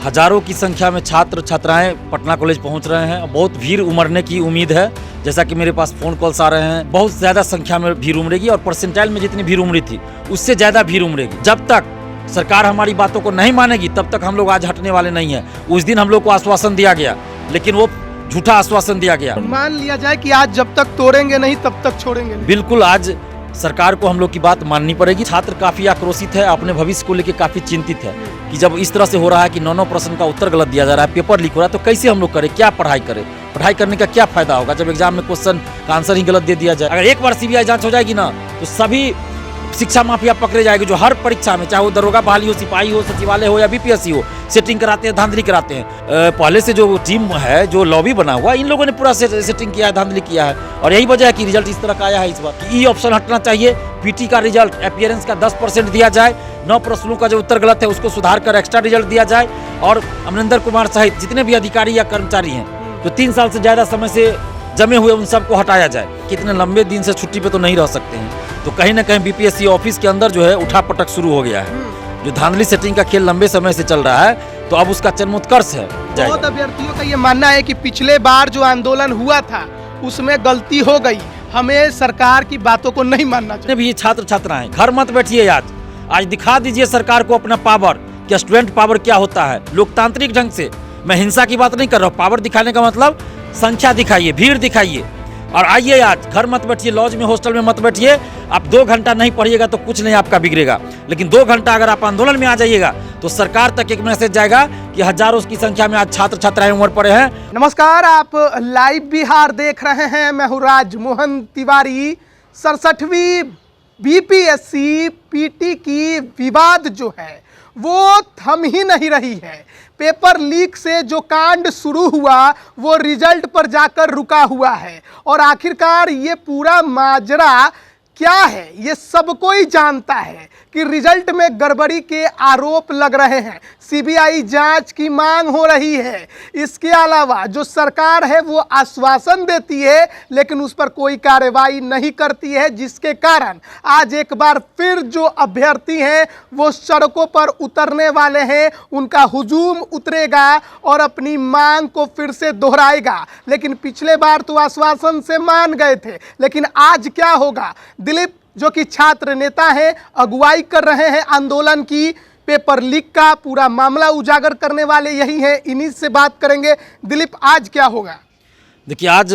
हजारों की संख्या में छात्र छात्राएं पटना कॉलेज पहुंच रहे हैं। बहुत भीड़ उमड़ने की उम्मीद है। जैसा कि मेरे पास फ़ोन कॉल्स आ रहे हैं, बहुत ज़्यादा संख्या में भीड़ उमड़ेगी और परसेंटाइल में जितनी भीड़ उमड़ी थी उससे ज़्यादा भीड़ उमड़ेगी। जब तक सरकार हमारी बातों को नहीं मानेगी तब तक हम लोग आज हटने वाले नहीं हैं। उस दिन हम लोग को आश्वासन दिया गया, लेकिन वो झूठा आश्वासन दिया गया। मान लिया जाए कि आज जब तक तोड़ेंगे नहीं तब तक छोड़ेंगे नहीं। बिल्कुल, आज सरकार को हम लोग की बात माननी पड़ेगी। छात्र काफी आक्रोशित है, अपने भविष्य को लेकर काफी चिंतित है कि जब इस तरह से हो रहा है कि 9 प्रश्न का उत्तर गलत दिया जा रहा है, पेपर लीक हो रहा है, तो कैसे हम लोग करें, क्या पढ़ाई करें? पढ़ाई करने का क्या फायदा होगा जब एग्जाम में क्वेश्चन का आंसर ही गलत दे दिया जाए? अगर एक बार सीबीआई जांच हो जाएगी ना तो सभी शिक्षा माफिया पकड़े जाएंगे, जो हर परीक्षा में, चाहे वो दरोगा बहाली हो, सिपाही हो, सचिवालय हो या बीपीएससी हो, सेटिंग कराते हैं, धांधली कराते हैं। पहले से जो टीम है, जो लॉबी बना हुआ, इन लोगों ने पूरा सेटिंग किया है, धांधली किया है, और यही वजह है कि रिजल्ट इस तरह का आया है इस बार। ई ऑप्शन हटना चाहिए, पीटी का रिजल्ट अपीयरेंस का 10% दिया जाए, 9 प्रश्नों का जो उत्तर गलत है उसको सुधार कर एक्स्ट्रा रिजल्ट दिया जाए, और अमरिंदर कुमार सहित जितने भी अधिकारी या कर्मचारी हैं जो 3 साल से ज़्यादा समय से जमे हुए, उन सबको हटाया जाए। कितने लंबे दिन से छुट्टी पे तो नहीं रह सकते हैं, तो कहीं ना कहीं बीपीएससी ऑफिस के अंदर जो है उठापटक शुरू हो गया है। जो धांधली सेटिंग का खेल लंबे समय से चल रहा है, तो अब उसका चरमोत्कर्ष है। बहुत अभ्यर्थियों का ये मानना है कि पिछले बार जो आंदोलन हुआ था उसमें गलती हो गई, हमें सरकार की बातों को नहीं मानना चाहिए। भी छात्र छात्राएं घर मत बैठिए, आज दिखा दीजिए सरकार को अपना पावर, कि स्टूडेंट पावर क्या होता है लोकतांत्रिक ढंग से। मैं हिंसा की बात नहीं कर रहा हूँ, पावर दिखाने का मतलब संख्या दिखाइए, भीड़ दिखाइए, और आइए आज घर मत बैठिए, लॉज में, हॉस्टल में मत बैठिए। आप 2 घंटा नहीं पढ़िएगा तो कुछ नहीं आपका बिगड़ेगा, लेकिन 2 घंटा अगर आप आंदोलन में आ जाइएगा तो सरकार तक एक मैसेज जाएगा कि हजारों की संख्या में आज छात्र छात्राएं उमड़ पड़े हैं। नमस्कार, आप लाइव बिहार देख रहे हैं। मैं हूँ राजमोहन तिवारी। 67वीं बीपीएससी पीटी की विवाद जो है वो थम ही नहीं रही है। पेपर लीक से जो कांड शुरू हुआ वो रिजल्ट पर जाकर रुका हुआ है, और आखिरकार ये पूरा माजरा क्या है ये सब कोई जानता है कि रिजल्ट में गड़बड़ी के आरोप लग रहे हैं, सीबीआई जांच की मांग हो रही है। इसके अलावा जो सरकार है वो आश्वासन देती है लेकिन उस पर कोई कार्रवाई नहीं करती है, जिसके कारण आज एक बार फिर जो अभ्यर्थी हैं वो सड़कों पर उतरने वाले हैं। उनका हुजूम उतरेगा और अपनी मांग को फिर से दोहराएगा। लेकिन पिछले बार तो आश्वासन से मान गए थे, लेकिन आज क्या होगा? दिलीप जो कि छात्र नेता हैं, अगुवाई कर रहे हैं आंदोलन की, पेपर लीक का पूरा मामला उजागर करने वाले यही हैं, इन्हीं से बात करेंगे। दिलीप, आज क्या होगा? देखिए, आज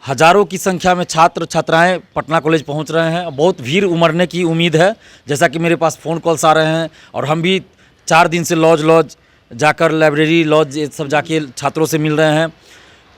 हजारों की संख्या में छात्र छात्राएं पटना कॉलेज पहुंच रहे हैं। बहुत भीड़ उमड़ने की उम्मीद है। जैसा कि मेरे पास फ़ोन कॉल्स आ रहे हैं, और हम भी 4 दिन से लॉज जाकर, लाइब्रेरी, लॉज, ये सब जाके छात्रों से मिल रहे हैं,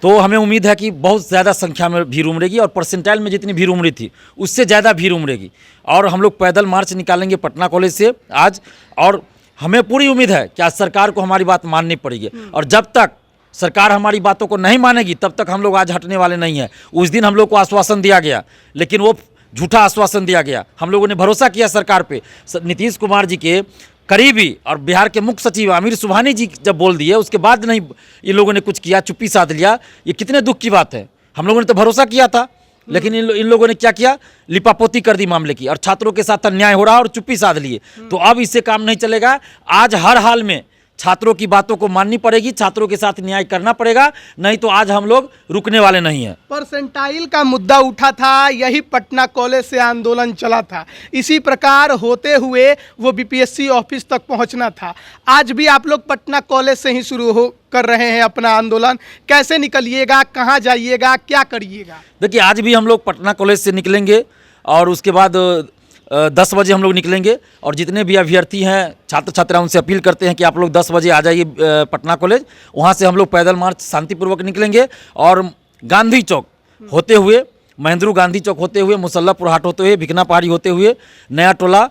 तो हमें उम्मीद है कि बहुत ज़्यादा संख्या में भीड़ उमड़ेगी, और परसेंटाइल में जितनी भीड़ उमड़ी थी उससे ज़्यादा भीड़ उमड़ेगी। और हम लोग पैदल मार्च निकालेंगे पटना कॉलेज से आज, और हमें पूरी उम्मीद है कि आज सरकार को हमारी बात माननी पड़ेगी, और जब तक सरकार हमारी बातों को नहीं मानेगी तब तक हम लोग आज हटने वाले नहीं हैं। उस दिन हम लोग को आश्वासन दिया गया, लेकिन वो झूठा आश्वासन दिया गया। हम लोगों ने भरोसा किया सरकार पे। नीतीश कुमार जी के करीबी और बिहार के मुख्य सचिव आमिर सुबहानी जी जब बोल दिए, उसके बाद नहीं ये लोगों ने कुछ किया, चुप्पी साध लिया। ये कितने दुख की बात है। हम लोगों ने तो भरोसा किया था, लेकिन इन लोगों ने क्या किया? लिपापोती कर दी मामले की, और छात्रों के साथ अन्याय हो रहा और चुप्पी साध लिए। तो अब इससे काम नहीं चलेगा। आज हर हाल में छात्रों की बातों को माननी पड़ेगी, छात्रों के साथ न्याय करना पड़ेगा, नहीं तो आज हम लोग रुकने वाले नहीं हैं। परसेंटाइल का मुद्दा उठा था, यही पटना कॉलेज से आंदोलन चला था। इसी प्रकार होते हुए वो बीपीएससी ऑफिस तक पहुंचना था। आज भी आप लोग पटना कॉलेज से ही शुरू कर रहे हैं अपना आंदोलन। कैसे निकलिएगा, कहाँ जाइएगा, क्या करिएगा? देखिए, आज भी हम लोग पटना कॉलेज से निकलेंगे, और उसके बाद 10 बजे हम लोग निकलेंगे। और जितने भी अभ्यर्थी हैं, छात्र छात्रा, उनसे अपील करते हैं कि आप लोग 10 बजे आ जाइए पटना कॉलेज। वहाँ से हम लोग पैदल मार्च शांतिपूर्वक निकलेंगे, और गांधी चौक होते हुए, महेंद्रू गांधी चौक होते हुए, मुसल्लापुर हाट होते हुए, भिकना पहाड़ी होते हुए, नया टोला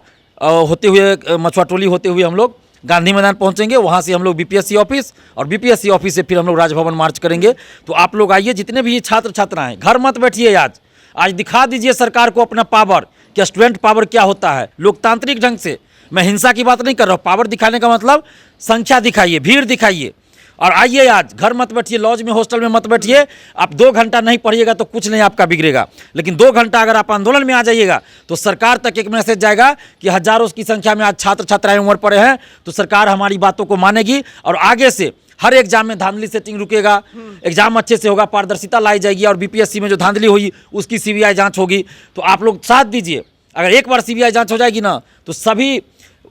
होते हुए, मछुआ टोली होते हुए हम लोग गांधी मैदान पहुंचेंगे। वहाँ से हम लोग बीपीएससी ऑफिस, और बीपीएससी ऑफिस से फिर हम लोग राजभवन मार्च करेंगे। तो आप लोग आइए, जितने भी छात्र छात्राएं घर मत बैठिए, आज दिखा दीजिए सरकार को अपना पावर, कि स्टूडेंट पावर क्या होता है लोकतांत्रिक ढंग से। मैं हिंसा की बात नहीं कर रहा हूँ, पावर दिखाने का मतलब संख्या दिखाइए, भीड़ दिखाइए, और आइए, आज घर मत बैठिए, लॉज में हॉस्टल में मत बैठिए। आप 2 घंटा नहीं पढ़िएगा तो कुछ नहीं आपका बिगड़ेगा, लेकिन 2 घंटा अगर आप आंदोलन में आ जाइएगा तो सरकार तक एक मैसेज जाएगा कि हजारों की संख्या में आज छात्र छात्राएं उमड़ पड़े हैं, तो सरकार हमारी बातों को मानेगी और आगे से हर एग्जाम में धांधली सेटिंग रुकेगा, एग्जाम अच्छे से होगा, पारदर्शिता लाई जाएगी और बीपीएससी में जो धांधली हुई उसकी सीबीआई जांच होगी। तो आप लोग साथ दीजिए। अगर एक बार सीबीआई जांच हो जाएगी ना तो सभी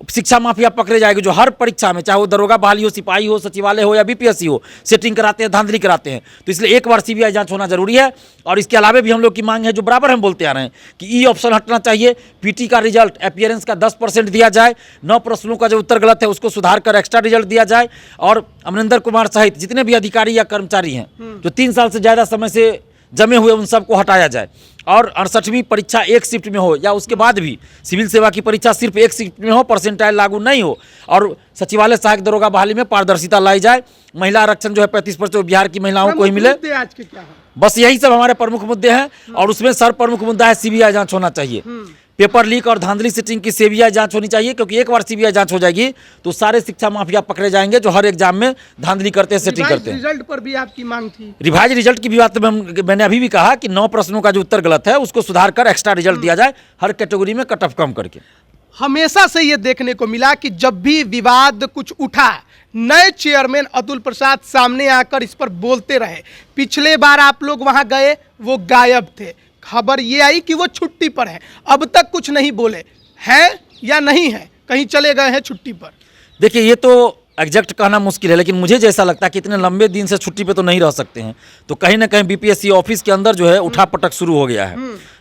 शिक्षा माफिया पकड़े जाएंगे जो हर परीक्षा में, चाहे वो दरोगा बहाली हो, सिपाही हो, सचिवालय हो या बीपीएससी हो, सेटिंग कराते हैं, धांधली कराते हैं। तो इसलिए एक बार सीबीआई जांच होना जरूरी है। और इसके अलावा भी हम लोग की मांग है जो बराबर हम बोलते आ रहे हैं कि ई ऑप्शन हटना चाहिए। पीटी का रिजल्ट अपीयरेंस का 10% दिया जाए, 9 प्रश्नों का जो उत्तर गलत है उसको सुधार कर एक्स्ट्रा रिजल्ट दिया जाए और अमरिंदर कुमार सहित जितने भी अधिकारी या कर्मचारी हैं जो 3 साल से ज़्यादा समय से जमे हुए उन सबको हटाया जाए और 68वीं परीक्षा एक शिफ्ट में हो या उसके बाद भी सिविल सेवा की परीक्षा सिर्फ एक शिफ्ट में हो, परसेंटाइल लागू नहीं हो और सचिवालय सहायक दरोगा बहाली में पारदर्शिता लाई जाए। महिला आरक्षण जो है 35% बिहार की महिलाओं को ही मिले। आज के क्या है? बस यही सब हमारे प्रमुख मुद्दे हैं और उसमें सर प्रमुख मुद्दा है सीबीआई जांच होना चाहिए। पेपर लीक और धांधली सेटिंग की सीबीआई जांच होनी चाहिए, क्योंकि एक बार सीबीआई जांच हो जाएगी तो सारे शिक्षा माफिया पकड़े जाएंगे जो हर एग्जाम में धांधली करते हैं, सेटिंग करते हैं। रिजल्ट पर भी आपकी मांग थी? रिवाइज रिजल्ट की भी बात मैंने अभी भी कहा कि 9 प्रश्नों का जो उत्तर गलत है उसको सुधार कर एक्स्ट्रा रिजल्ट दिया जाए, हर कैटेगरी में कट ऑफ कम करके। हमेशा से ये देखने को मिला कि जब भी विवाद कुछ उठा, नए चेयरमैन अतुल प्रसाद सामने आकर इस पर बोलते रहे। पिछले बार आप लोग वहां गए, वो गायब थे, खबर ये आई कि वो छुट्टी पर है, अब तक कुछ नहीं बोले, है या नहीं है, कहीं चले गए हैं छुट्टी पर? देखिए, ये तो एग्जैक्ट कहना मुश्किल है, लेकिन मुझे जैसा लगता है कि इतने लंबे दिन से छुट्टी पे तो नहीं रह सकते हैं, तो कहीं ना कहीं बीपीएससी ऑफिस के अंदर जो है उठापटक शुरू हो गया है।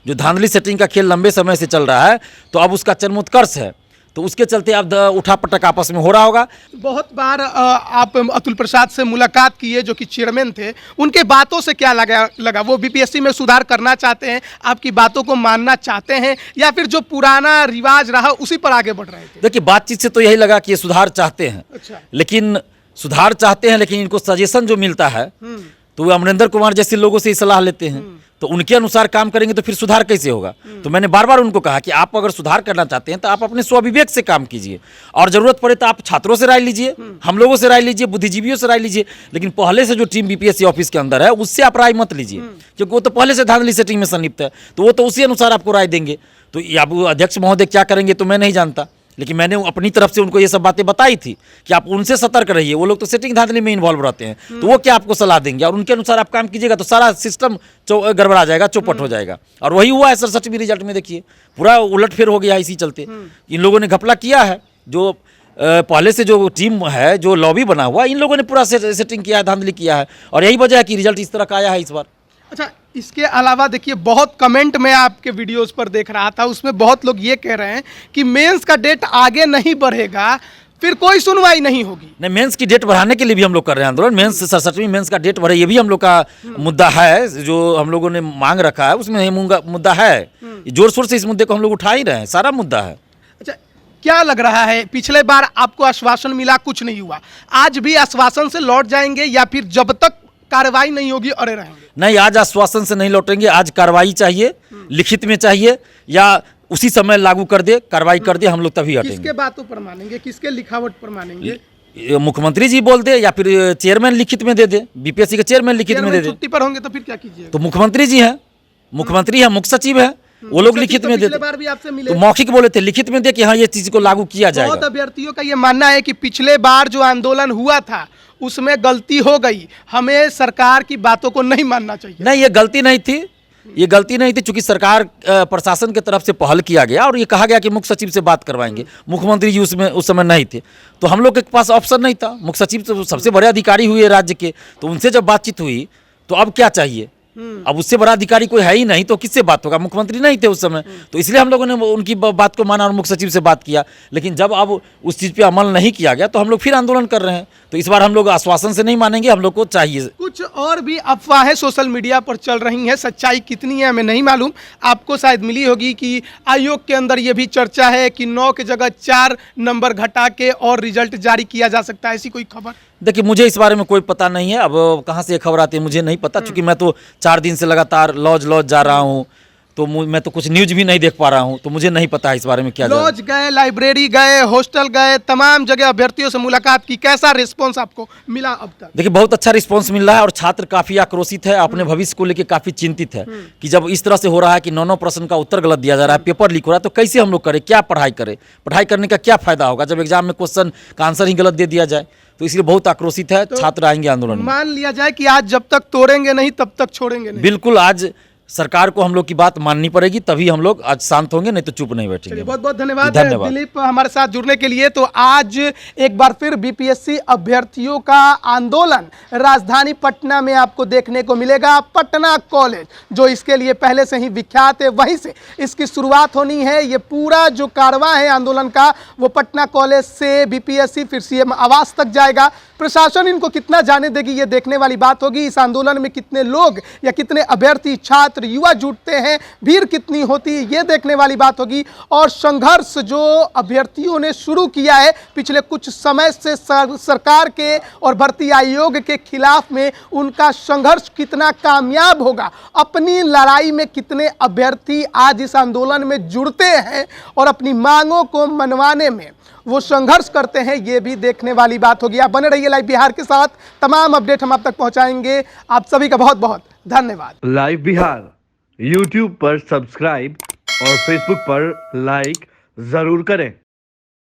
जो धांधली सेटिंग का खेल लंबे समय से चल रहा है तो अब उसका चरमोत्कर्ष है, तो उसके चलते अब उठापटक आपस में हो रहा होगा। बहुत बार आप अतुल प्रसाद से मुलाकात किए जो कि चेयरमैन थे, उनके बातों से क्या लगा? वो बीपीएससी में सुधार करना चाहते हैं, आपकी बातों को मानना चाहते हैं, या फिर जो पुराना रिवाज रहा उसी पर आगे बढ़ रहे थे? देखिए, बातचीत से तो यही लगा कि ये सुधार चाहते हैं। अच्छा। लेकिन सुधार चाहते हैं, लेकिन इनको सजेशन जो मिलता है तो वो अमरिंदर कुमार जैसे लोगों से ही सलाह लेते हैं, तो उनके अनुसार काम करेंगे तो फिर सुधार कैसे होगा? तो मैंने बार बार उनको कहा कि आप अगर सुधार करना चाहते हैं तो आप अपने स्वविवेक से काम कीजिए और जरूरत पड़े तो आप छात्रों से राय लीजिए, हम लोगों से राय लीजिए, बुद्धिजीवियों से राय लीजिए, लेकिन पहले से जो टीम बीपीएससी ऑफिस के अंदर है उससे आप राय मत लीजिए, क्योंकि वो तो पहले से धांधली सेटिंग में संलिप्त है, तो वो तो उसी अनुसार आपको राय देंगे। तो अब अध्यक्ष महोदय क्या करेंगे तो मैं नहीं जानता, लेकिन मैंने अपनी तरफ से उनको ये सब बातें बताई थी कि आप उनसे सतर्क रहिए, वो लोग तो सेटिंग धांधली में इन्वॉल्व रहते हैं, तो वो क्या आपको सलाह देंगे और उनके अनुसार आप काम कीजिएगा तो सारा सिस्टम गड़बड़ा जाएगा, चौपट हो जाएगा। और वही हुआ है 67वीं रिजल्ट में, देखिए पूरा उलटफेर हो गया इसी चलते। इन लोगों ने घपला किया है, जो पहले से जो टीम है, जो लॉबी बना हुआ, इन लोगों ने पूरा सेटिंग किया है, धांधली किया है, और यही वजह है कि रिजल्ट इस तरह का आया है इस बार। अच्छा, इसके अलावा देखिए, बहुत कमेंट मैं आपके वीडियोस पर देख रहा था, उसमें बहुत लोग ये कह रहे हैं कि मेंस का डेट आगे नहीं बढ़ेगा, फिर कोई सुनवाई नहीं होगी। नहीं, मेंस की डेट बढ़ाने के लिए भी हम लोग कर रहे हैं आंदोलन। मेंस 67वीं मेंस का डेट बढ़े, ये भी हम लोग का मुद्दा है, जो हम लोगों ने मांग रखा है, उसमें मुद्दा है। जोर शोर से इस मुद्दे को हम लोग उठा ही रहे हैं, सारा मुद्दा है। अच्छा, क्या लग रहा है, पिछले बार आपको आश्वासन मिला, कुछ नहीं हुआ, आज भी आश्वासन से लौट जाएंगे या फिर जब तक कार्रवाई नहीं होगी अड़े रहेंगे? नहीं, आज आश्वासन से नहीं लौटेंगे, आज कार्रवाई चाहिए, लिखित में चाहिए, या उसी समय लागू कर दे, कार्रवाई कर दे, हम लोग तभी हटेंगे। किसके बातों पर मानेंगे, किसके लिखावट पर मानेंगे? मुख्यमंत्री जी बोल दे या फिर चेयरमैन लिखित में दे दे, बीपीएससी के चेयरमैन लिखित में दे दे। छुट्टी पर होंगे तो फिर क्या कीजिए? तो मुख्यमंत्री जी हैं, मुख्यमंत्री हैं, मुख्य सचिव है, वो लोग लिखित में देते। बार भी आपसे मिले तो मौखिक बोले थे, लिखित में दे कि हाँ ये चीज को लागू किया जाएगा। बहुत अभ्यर्थियों का ये मानना है कि पिछले बार जो आंदोलन हुआ था उसमें गलती हो गई, हमें सरकार की बातों को नहीं मानना चाहिए। नहीं, ये गलती नहीं थी, ये गलती नहीं थी, चूंकि सरकार प्रशासन की तरफ से पहल किया गया और ये कहा गया कि मुख्य सचिव से बात करवाएंगे। मुख्यमंत्री जी उसमें उस समय नहीं थे, तो हम लोग के पास ऑप्शन नहीं था। मुख्य सचिव तो सबसे बड़े अधिकारी हुए राज्य के, तो उनसे जब बातचीत हुई तो अब क्या चाहिए? अब उससे बड़ा अधिकारी कोई है ही नहीं, तो किससे बात होगा? मुख्यमंत्री नहीं थे उस समय, तो इसलिए हम लोगों ने उनकी बात को माना और मुख्य सचिव से बात किया। लेकिन जब अब उस चीज़ पे अमल नहीं किया गया तो हम लोग फिर आंदोलन कर रहे हैं। तो इस बार हम लोग आश्वासन से नहीं मानेंगे, हम लोग को चाहिए। कुछ और भी अफवाहें सोशल मीडिया पर चल रही हैं, सच्चाई कितनी है हमें नहीं मालूम, आपको शायद मिली होगी कि आयोग के अंदर ये भी चर्चा है कि 9 की जगह 4 नंबर घटा के और रिजल्ट जारी किया जा सकता है, ऐसी कोई खबर? देखिए, मुझे इस बारे में कोई पता नहीं है, अब कहाँ से ये खबर आती है मुझे नहीं पता, क्योंकि मैं तो 4 दिन से लगातार लॉज जा रहा हूँ, तो मैं तो कुछ न्यूज भी नहीं देख पा रहा हूँ, तो मुझे नहीं पता है इस बारे में क्या लॉज गए, लाइब्रेरी गए, हॉस्टल गए, तमाम जगह अभ्यर्थियों से मुलाकात की, कैसा रिस्पॉन्स आपको मिला अब तक? देखिए बहुत अच्छा रिस्पांस मिल रहा है और छात्र काफी आक्रोशित है, अपने भविष्य को लेकर काफी चिंतित है कि जब इस तरह से हो रहा है कि 9 प्रश्न का उत्तर गलत दिया जा रहा है, पेपर लीक हो रहा है, तो कैसे हम लोग करें, क्या पढ़ाई करें, पढ़ाई करने का क्या फायदा होगा जब एग्जाम में क्वेश्चन का आंसर ही गलत दे दिया जाए। तो इसलिए बहुत आक्रोशित है, छात्र आएंगे आंदोलन में। मान लिया जाए कि आज जब तक तोड़ेंगे नहीं तब तक छोड़ेंगे नहीं। बिल्कुल, आज सरकार को हम लोग की बात माननी पड़ेगी, तभी हम लोग आज शांत होंगे, नहीं तो चुप नहीं बैठेंगे। बहुत बहुत धन्यवाद दिलीप हमारे साथ जुड़ने के लिए। तो आज एक बार फिर बीपीएससी अभ्यर्थियों का आंदोलन राजधानी पटना में आपको देखने को मिलेगा। पटना कॉलेज जो इसके लिए पहले से ही विख्यात है, वहीं से इसकी शुरुआत होनी है। ये पूरा जो कारवां है आंदोलन का वो पटना कॉलेज से बीपीएससी फिर सीएम आवास तक जाएगा। प्रशासन इनको कितना जाने देगी ये देखने वाली बात होगी। इस आंदोलन में कितने लोग या कितने अभ्यर्थी, छात्र, युवा जुटते हैं, भीड़ कितनी होती है ये देखने वाली बात होगी। और संघर्ष जो अभ्यर्थियों ने शुरू किया है पिछले कुछ समय से सरकार के और भर्ती आयोग के खिलाफ में, उनका संघर्ष कितना कामयाब होगा, अपनी लड़ाई में कितने अभ्यर्थी आज इस आंदोलन में जुड़ते हैं और अपनी मांगों को मनवाने में वो संघर्ष करते हैं, ये भी देखने वाली बात होगी। आप बने रहिए लाइव बिहार के साथ, तमाम अपडेट हम आप तक पहुंचाएंगे। आप सभी का बहुत बहुत धन्यवाद। लाइव बिहार YouTube पर सब्सक्राइब और Facebook पर लाइक जरूर करें।